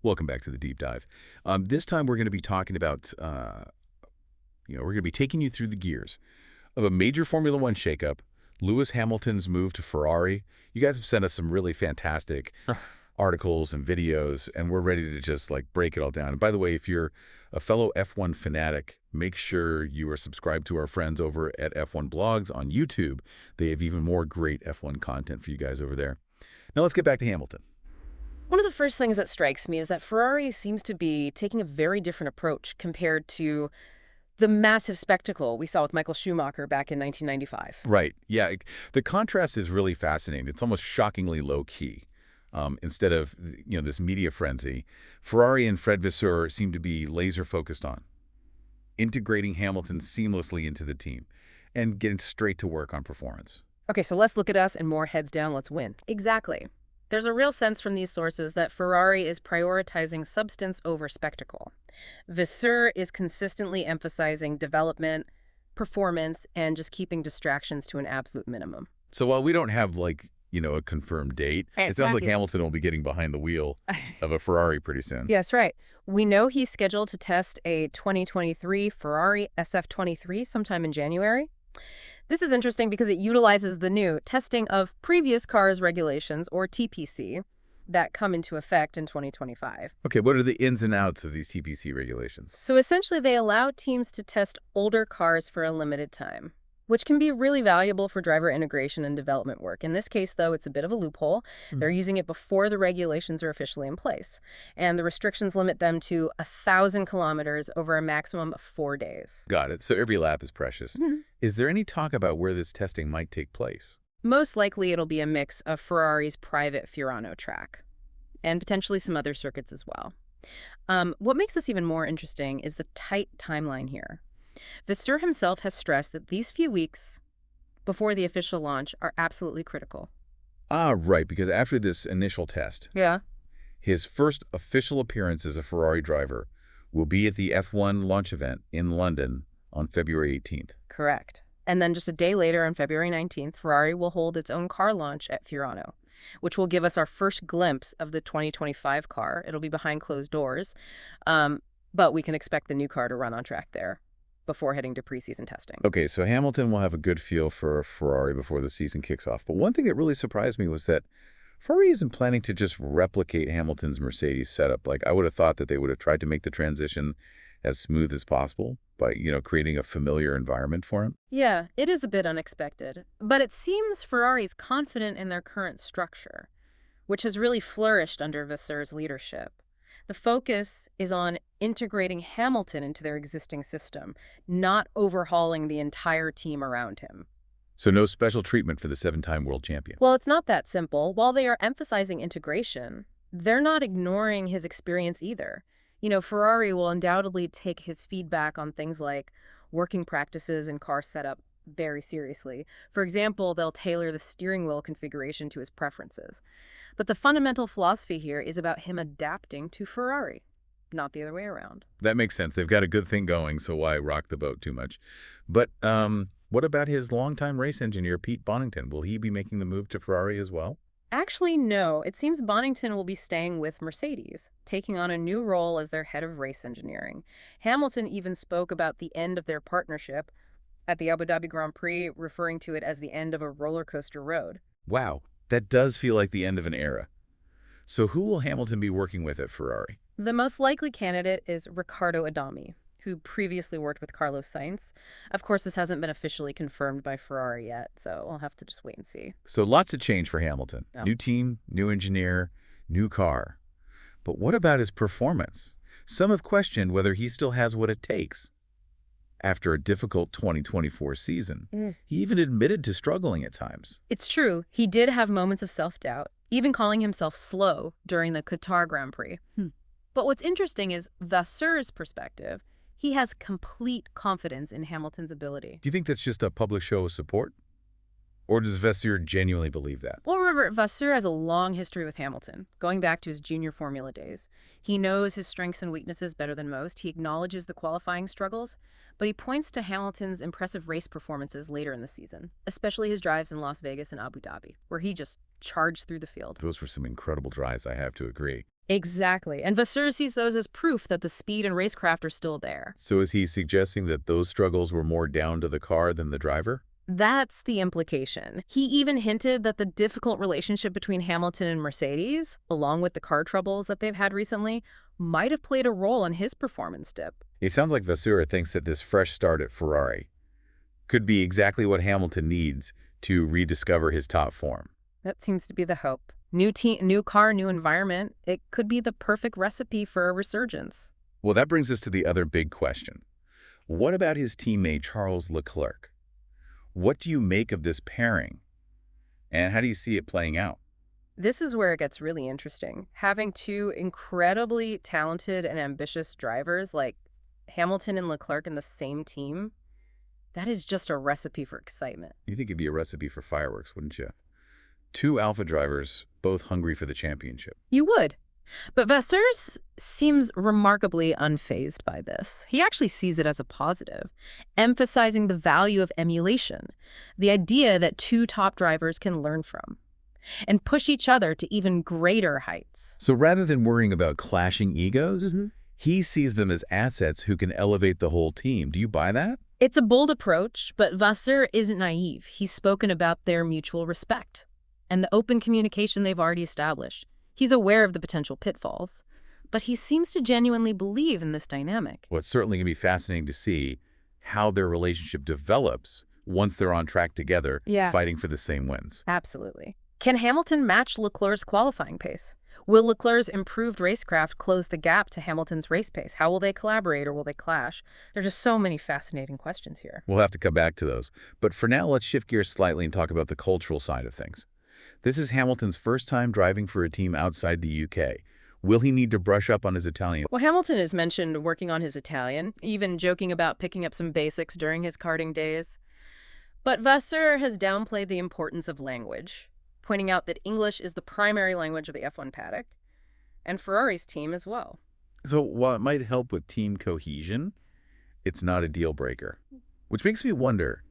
Welcome back to the deep dive. This time we're going to be talking about, we're going to be taking you through the gears of a major Formula One shakeup, Lewis Hamilton's move to Ferrari. You guys have sent us some really fantastic articles and videos, and we're ready to just break it all down. And by the way, if you're a fellow F1 fanatic, make sure you are subscribed to our friends over at F1 Blogs on YouTube. They have even more great F1 content for you guys over there. Now let's get back to Hamilton. One of the first things that strikes me is that Ferrari seems to be taking a very different approach compared to the massive spectacle we saw with Michael Schumacher back in 1995. Right. Yeah. The contrast is really fascinating. It's almost shockingly low-key. Instead of, this media frenzy, Ferrari and Fred Vasseur seem to be laser-focused on integrating Hamilton seamlessly into the team and getting straight to work on performance. Okay, so less look at us and more heads down, let's win. Exactly. There's a real sense from these sources that Ferrari is prioritizing substance over spectacle. Vasseur is consistently emphasizing development, performance, and just keeping distractions to an absolute minimum. So while we don't have, a confirmed date, it sounds like Hamilton will be getting behind the wheel of a Ferrari pretty soon. Yes, right. We know he's scheduled to test a 2023 Ferrari SF23 sometime in January. This is interesting because it utilizes the new testing of previous cars regulations, or TPC, that come into effect in 2025. Okay, what are the ins and outs of these TPC regulations? So essentially, they allow teams to test older cars for a limited time, which can be really valuable for driver integration and development work. In this case, though, it's a bit of a loophole. They're using it before the regulations are officially in place. And the restrictions limit them to 1,000 kilometers over a maximum of 4 days. Got it. So every lap is precious. Is there any talk about where this testing might take place? Most likely, it'll be a mix of Ferrari's private Fiorano track and potentially some other circuits as well. What makes this even more interesting is the tight timeline here. Vasseur himself has stressed that these few weeks before the official launch are absolutely critical. Ah, right, because after this initial test, his first official appearance as a Ferrari driver will be at the F1 launch event in London on February 18th. Correct. And then just a day later, on February 19th, Ferrari will hold its own car launch at Fiorano, which will give us our first glimpse of the 2025 car. It'll be behind closed doors, but we can expect the new car to run on track there before heading to preseason testing. Okay, so Hamilton will have a good feel for Ferrari before the season kicks off. But one thing that really surprised me was that Ferrari isn't planning to just replicate Hamilton's Mercedes setup. I would have thought that they would have tried to make the transition as smooth as possible by, creating a familiar environment for him. Yeah, it is a bit unexpected. But it seems Ferrari's confident in their current structure, which has really flourished under Vasseur's leadership. The focus is on integrating Hamilton into their existing system, not overhauling the entire team around him. So no special treatment for the 7-time world champion. Well, it's not that simple. While they are emphasizing integration, they're not ignoring his experience either. Ferrari will undoubtedly take his feedback on things like working practices and car setup very seriously. For example, they'll tailor the steering wheel configuration to his preferences. But the fundamental philosophy here is about him adapting to Ferrari, not the other way around. That makes sense. They've got a good thing going, so why rock the boat too much? But what about his longtime race engineer, Pete Bonington? Will he be making the move to Ferrari as well? Actually, no. It seems Bonington will be staying with Mercedes, taking on a new role as their head of race engineering. Hamilton even spoke about the end of their partnership at the Abu Dhabi Grand Prix, referring to it as the end of a roller coaster road. Wow, that does feel like the end of an era. So who will Hamilton be working with at Ferrari? The most likely candidate is Riccardo Adami, who previously worked with Carlos Sainz. Of course, this hasn't been officially confirmed by Ferrari yet, so we'll have to just wait and see. So lots of change for Hamilton. Yeah. New team, new engineer, new car. But what about his performance? Some have questioned whether he still has what it takes. After a difficult 2024 season, he even admitted to struggling at times. It's true. He did have moments of self-doubt, even calling himself slow during the Qatar Grand Prix. But what's interesting is Vasseur's perspective. He has complete confidence in Hamilton's ability. Do you think that's just a public show of support? Or does Vasseur genuinely believe that? Well, remember, Vasseur has a long history with Hamilton, going back to his junior Formula days. He knows his strengths and weaknesses better than most. He acknowledges the qualifying struggles, but he points to Hamilton's impressive race performances later in the season, especially his drives in Las Vegas and Abu Dhabi, where he just charged through the field. Those were some incredible drives, I have to agree. Exactly. And Vasseur sees those as proof that the speed and racecraft are still there. So is he suggesting that those struggles were more down to the car than the driver? That's the implication. He even hinted that the difficult relationship between Hamilton and Mercedes, along with the car troubles that they've had recently, might have played a role in his performance dip. It sounds like Vasseur thinks that this fresh start at Ferrari could be exactly what Hamilton needs to rediscover his top form. That seems to be the hope. New team, new car, new environment. It could be the perfect recipe for a resurgence. Well, that brings us to the other big question. What about his teammate, Charles Leclerc? What do you make of this pairing? And how do you see it playing out? This is where it gets really interesting. Having two incredibly talented and ambitious drivers like Hamilton and Leclerc in the same team, that is just a recipe for excitement. You think it'd be a recipe for fireworks, wouldn't you? Two Alpha drivers, both hungry for the championship. You would. But Vasseur seems remarkably unfazed by this. He actually sees it as a positive, emphasizing the value of emulation, the idea that two top drivers can learn from and push each other to even greater heights. So rather than worrying about clashing egos, he sees them as assets who can elevate the whole team. Do you buy that? It's a bold approach, but Vasseur isn't naive. He's spoken about their mutual respect and the open communication they've already established. He's aware of the potential pitfalls, but he seems to genuinely believe in this dynamic. Well, it's certainly going to be fascinating to see how their relationship develops once they're on track together, fighting for the same wins. Absolutely. Can Hamilton match Leclerc's qualifying pace? Will Leclerc's improved racecraft close the gap to Hamilton's race pace? How will they collaborate or will they clash? There's just so many fascinating questions here. We'll have to come back to those. But for now, let's shift gears slightly and talk about the cultural side of things. This is Hamilton's first time driving for a team outside the UK. Will he need to brush up on his Italian? Well, Hamilton has mentioned working on his Italian, even joking about picking up some basics during his karting days. But Vasseur has downplayed the importance of language, pointing out that English is the primary language of the F1 paddock, and Ferrari's team as well. So while it might help with team cohesion, it's not a deal breaker. Which makes me wonder,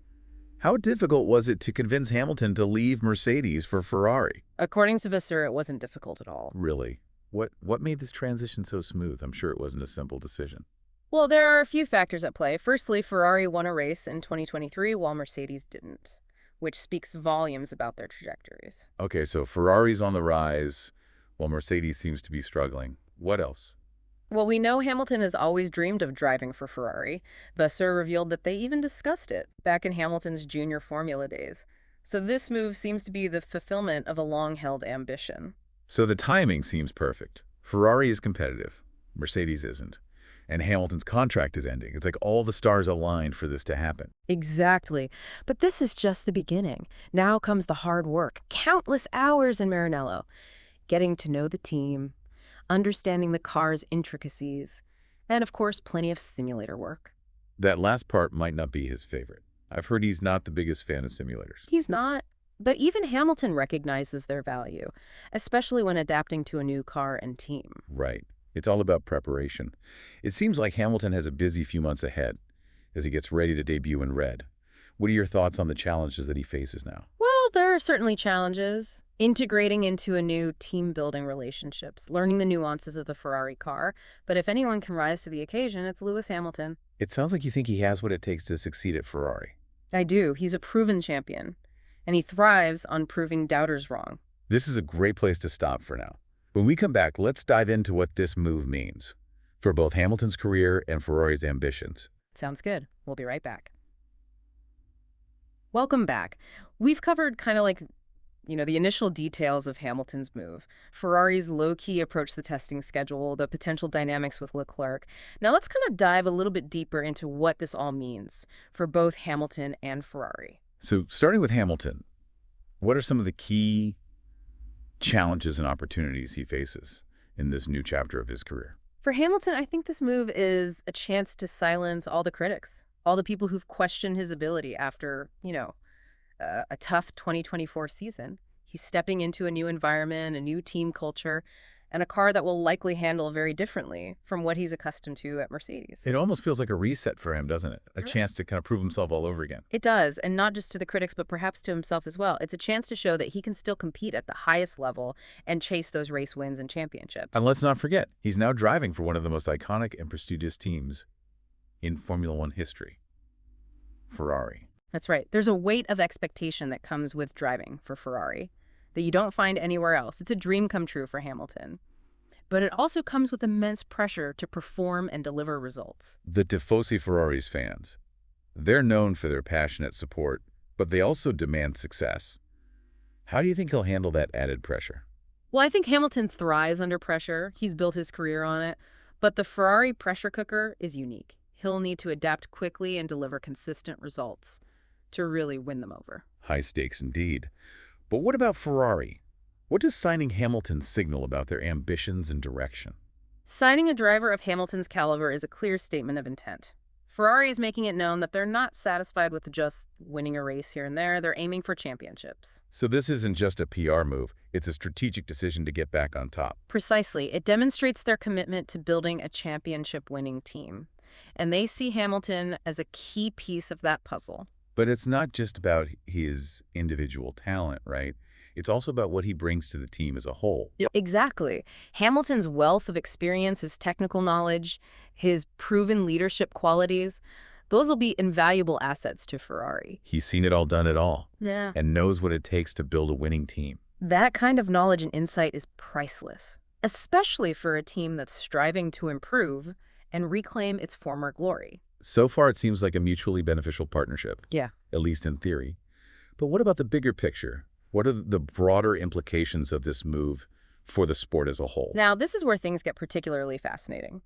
how difficult was it to convince Hamilton to leave Mercedes for Ferrari? According to Vasseur, it wasn't difficult at all. Really? What made this transition so smooth? I'm sure it wasn't a simple decision. Well, there are a few factors at play. Firstly, Ferrari won a race in 2023 while Mercedes didn't, which speaks volumes about their trajectories. Okay, so Ferrari's on the rise while Mercedes seems to be struggling. What else? Well, we know Hamilton has always dreamed of driving for Ferrari. Vasseur revealed that they even discussed it back in Hamilton's junior Formula days. So this move seems to be the fulfillment of a long-held ambition. So the timing seems perfect. Ferrari is competitive. Mercedes isn't. And Hamilton's contract is ending. It's like all the stars aligned for this to happen. Exactly. But this is just the beginning. Now comes the hard work. Countless hours in Maranello. Getting to know the team, understanding the car's intricacies, and of course, plenty of simulator work. That last part might not be his favorite. I've heard he's not the biggest fan of simulators. He's not. But even Hamilton recognizes their value, especially when adapting to a new car and team. Right. It's all about preparation. It seems like Hamilton has a busy few months ahead as he gets ready to debut in red. What are your thoughts on the challenges that he faces now? Well, there are certainly challenges. Integrating into a new team-building relationships, learning the nuances of the Ferrari car. But if anyone can rise to the occasion, it's Lewis Hamilton. It sounds like you think he has what it takes to succeed at Ferrari. I do. He's a proven champion, and he thrives on proving doubters wrong. This is a great place to stop for now. When we come back, let's dive into what this move means for both Hamilton's career and Ferrari's ambitions. Sounds good. We'll be right back. Welcome back. We've covered kind of like the initial details of Hamilton's move, Ferrari's low-key approach to the testing schedule, the potential dynamics with Leclerc. Now let's kind of dive a little bit deeper into what this all means for both Hamilton and Ferrari. So starting with Hamilton, what are some of the key challenges and opportunities he faces in this new chapter of his career? For Hamilton, I think this move is a chance to silence all the critics, all the people who've questioned his ability after, a tough 2024 season. He's stepping into a new environment, a new team culture, and a car that will likely handle very differently from what he's accustomed to at Mercedes. It almost feels like a reset for him, doesn't it? A chance to kind of prove himself all over again. It does, and not just to the critics, but perhaps to himself as well. It's a chance to show that he can still compete at the highest level and chase those race wins and championships. And let's not forget, he's now driving for one of the most iconic and prestigious teams in Formula One history, Ferrari. That's right. There's a weight of expectation that comes with driving for Ferrari that you don't find anywhere else. It's a dream come true for Hamilton. But it also comes with immense pressure to perform and deliver results. The Tifosi Ferrari's fans, they're known for their passionate support, but they also demand success. How do you think he'll handle that added pressure? Well, I think Hamilton thrives under pressure. He's built his career on it. But the Ferrari pressure cooker is unique. He'll need to adapt quickly and deliver consistent results to really win them over. High stakes indeed. But what about Ferrari? What does signing Hamilton signal about their ambitions and direction? Signing a driver of Hamilton's caliber is a clear statement of intent. Ferrari is making it known that they're not satisfied with just winning a race here and there. They're aiming for championships. So this isn't just a PR move. It's a strategic decision to get back on top. Precisely. It demonstrates their commitment to building a championship-winning team. And they see Hamilton as a key piece of that puzzle. But it's not just about his individual talent, right? It's also about what he brings to the team as a whole. Exactly. Hamilton's wealth of experience, his technical knowledge, his proven leadership qualities, those will be invaluable assets to Ferrari. He's seen it all, done it all, Yeah. and knows what it takes to build a winning team. That kind of knowledge and insight is priceless, especially for a team that's striving to improve and reclaim its former glory. So far, it seems like a mutually beneficial partnership. Yeah. At least in theory. But what about the bigger picture? What are the broader implications of this move for the sport as a whole? Now, this is where things get particularly fascinating.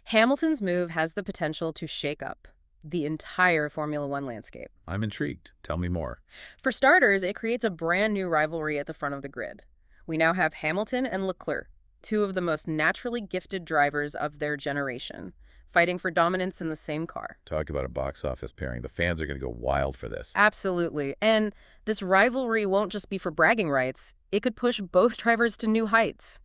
Hamilton's move has the potential to shake up the entire Formula One landscape. I'm intrigued. Tell me more. For starters, it creates a brand new rivalry at the front of the grid. We now have Hamilton and LeClerc, two of the most naturally gifted drivers of their generation, fighting for dominance in the same car. Talk about a box office pairing. The fans are going to go wild for this. Absolutely. And this rivalry won't just be for bragging rights. It could push both drivers to new heights,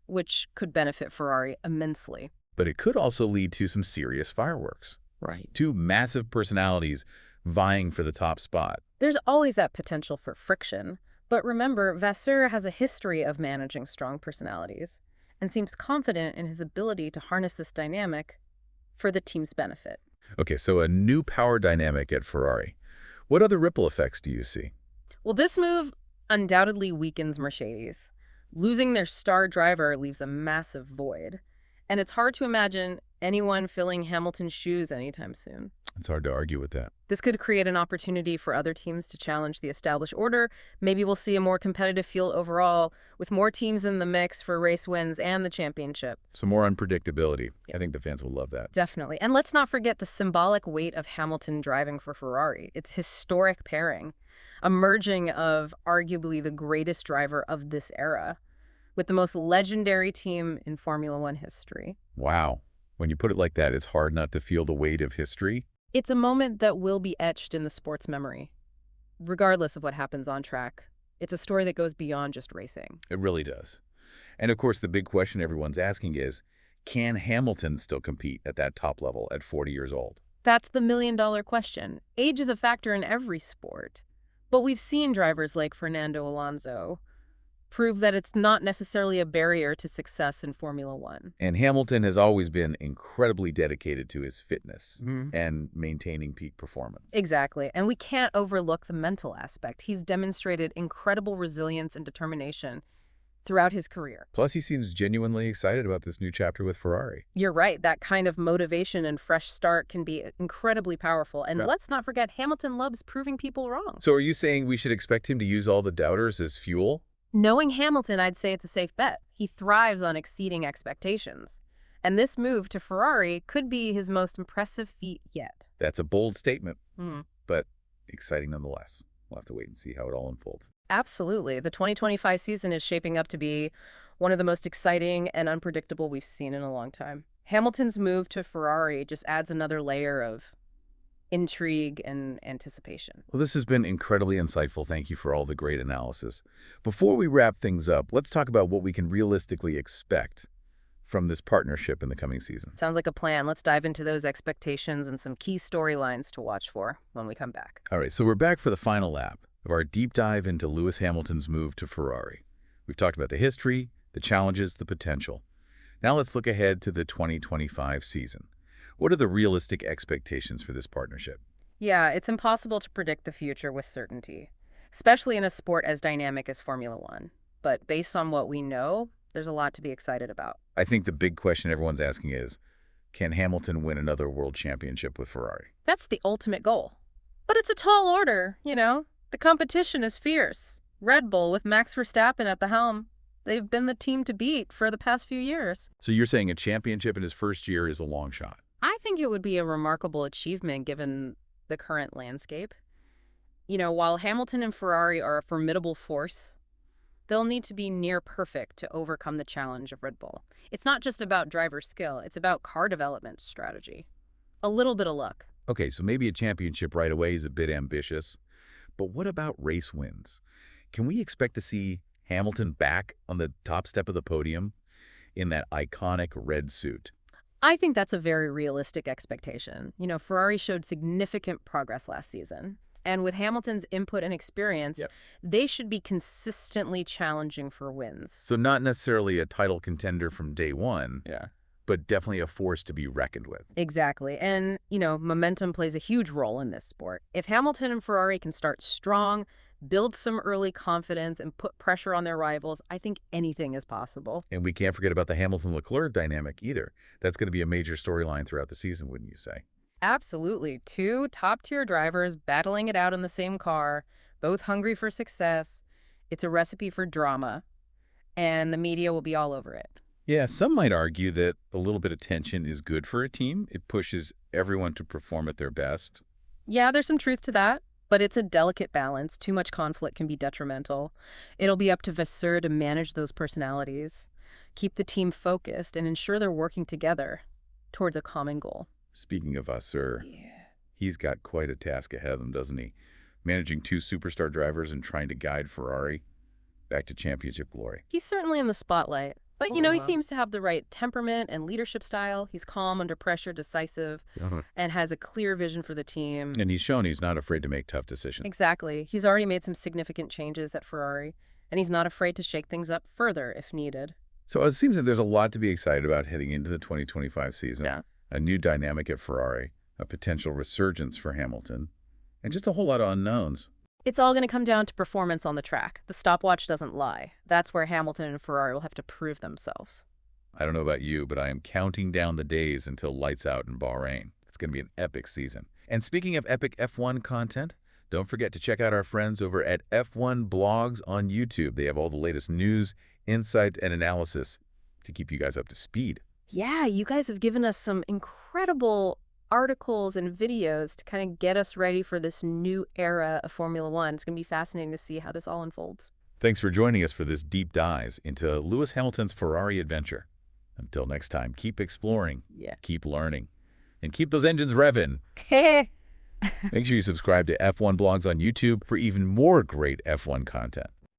which could benefit Ferrari immensely. But it could also lead to some serious fireworks. Right. Two massive personalities vying for the top spot. There's always that potential for friction. But remember, Vasseur has a history of managing strong personalities and seems confident in his ability to harness this dynamic for the team's benefit. Okay, so a new power dynamic at Ferrari. What other ripple effects do you see? Well, this move undoubtedly weakens Mercedes. Losing their star driver leaves a massive void. And it's hard to imagine anyone filling Hamilton's shoes anytime soon. It's hard to argue with that. This could create an opportunity for other teams to challenge the established order. Maybe we'll see a more competitive field overall, with more teams in the mix for race wins and the championship. Some more unpredictability. I think the fans will love that. Definitely. And let's not forget the symbolic weight of Hamilton driving for Ferrari. It's historic pairing, a merging of arguably the greatest driver of this era with the most legendary team in Formula One history. Wow. When you put it like that, it's hard not to feel the weight of history. It's a moment that will be etched in the sport's memory, regardless of what happens on track. It's a story that goes beyond just racing. It really does. And of course, the big question everyone's asking is, can Hamilton still compete at that top level at 40 years old? That's the million-dollar question. Age is a factor in every sport, but we've seen drivers like Fernando Alonso prove that it's not necessarily a barrier to success in Formula One. And Hamilton has always been incredibly dedicated to his fitness and maintaining peak performance. Exactly. And we can't overlook the mental aspect. He's demonstrated incredible resilience and determination throughout his career. Plus, he seems genuinely excited about this new chapter with Ferrari. You're right. That kind of motivation and fresh start can be incredibly powerful. And let's not forget, Hamilton loves proving people wrong. So are you saying we should expect him to use all the doubters as fuel? Knowing Hamilton, I'd say it's a safe bet. He thrives on exceeding expectations. And this move to Ferrari could be his most impressive feat yet. That's a bold statement, but exciting nonetheless. We'll have to wait and see how it all unfolds. Absolutely. The 2025 season is shaping up to be one of the most exciting and unpredictable we've seen in a long time. Hamilton's move to Ferrari just adds another layer of intrigue and anticipation. Well, this has been incredibly insightful. Thank you for all the great analysis. Before we wrap things up, let's talk about what we can realistically expect from this partnership in the coming season. Sounds like a plan. Let's dive into those expectations and some key storylines to watch for when we come back. All right, so we're back for the final lap of our deep dive into Lewis Hamilton's move to Ferrari. We've talked about the history, the challenges, the potential. Now let's look ahead to the 2025 season. What are the realistic expectations for this partnership? Yeah, it's impossible to predict the future with certainty, especially in a sport as dynamic as Formula One. But based on what we know, there's a lot to be excited about. I think the big question everyone's asking is, can Hamilton win another world championship with Ferrari? That's the ultimate goal. But it's a tall order, you know? The competition is fierce. Red Bull with Max Verstappen at the helm. They've been the team to beat for the past few years. So you're saying a championship in his first year is a long shot? I think it would be a remarkable achievement given the current landscape. You know, while Hamilton and Ferrari are a formidable force, they'll need to be near perfect to overcome the challenge of Red Bull. It's not just about driver skill, it's about car development strategy. A little bit of luck. Okay, so maybe a championship right away is a bit ambitious. But what about race wins? Can we expect to see Hamilton back on the top step of the podium in that iconic red suit? I think that's a very realistic expectation. You know, Ferrari showed significant progress last season. And with Hamilton's input and experience, they should be consistently challenging for wins. So not necessarily a title contender from day one, but definitely a force to be reckoned with. Exactly. And, you know, momentum plays a huge role in this sport. If Hamilton and Ferrari can start strong, build some early confidence, and put pressure on their rivals, I think anything is possible. And we can't forget about the Hamilton-LeClerc dynamic either. That's going to be a major storyline throughout the season, wouldn't you say? Absolutely. Two top-tier drivers battling it out in the same car, both hungry for success. It's a recipe for drama, and the media will be all over it. Yeah, some might argue that a little bit of tension is good for a team. It pushes everyone to perform at their best. Yeah, there's some truth to that, but it's a delicate balance. Too much conflict can be detrimental. It'll be up to Vasseur to manage those personalities, keep the team focused, and ensure they're working together towards a common goal. Speaking of Vasseur, he's got quite a task ahead of him, doesn't he? Managing two superstar drivers and trying to guide Ferrari back to championship glory. He's certainly in the spotlight. But, you know, he seems to have the right temperament and leadership style. He's calm under pressure, decisive, and has a clear vision for the team. And he's shown he's not afraid to make tough decisions. Exactly. He's already made some significant changes at Ferrari, and he's not afraid to shake things up further if needed. So it seems that there's a lot to be excited about heading into the 2025 season. Yeah. A new dynamic at Ferrari, a potential resurgence for Hamilton, and just a whole lot of unknowns. It's all going to come down to performance on the track. The stopwatch doesn't lie. That's where Hamilton and Ferrari will have to prove themselves. I don't know about you, but I am counting down the days until lights out in Bahrain. It's going to be an epic season. And speaking of epic F1 content, don't forget to check out our friends over at F1 Blogs on YouTube. They have all the latest news, insight, and analysis to keep you guys up to speed. Yeah, you guys have given us some incredible articles and videos to kind of get us ready for this new era of Formula One. It's going to be fascinating to see how this all unfolds. Thanks for joining us for this deep dive into Lewis Hamilton's Ferrari adventure. Until next time, keep exploring, keep learning, and keep those engines revving. Make sure you subscribe to F1 Blogs on YouTube for even more great F1 content.